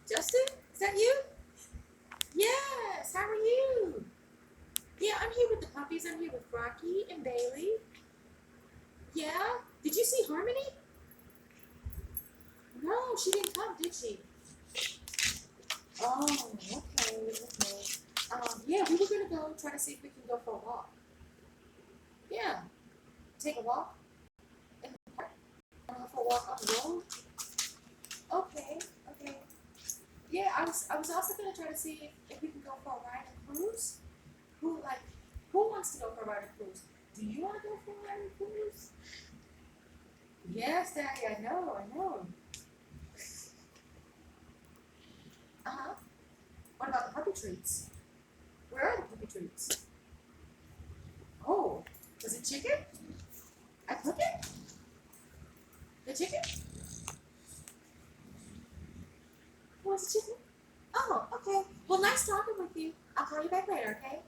Justin, is that you? Yes, how are you? Yeah, I'm here with the puppies. I'm here with Rocky and Bailey. Yeah? Did you see Harmony? No, she didn't come, did she? Oh, okay. Yeah, we were gonna go try to see if we can go for a walk. Yeah, take a walk in the park. Wanna go for a walk on the road? Okay, okay. Yeah, I was also gonna try to see if we can go for a ride and cruise. Who like who wants to go for a ride and cruise? Do you want to go for a ride and cruise? Yes, Daddy, I know, I know. Uh huh. What about the puppy treats? Where are the puppy treats? Oh, was it chicken? I cook it? The chicken? Was it chicken? Oh, okay. Well, nice talking with you. I'll call you back later, okay?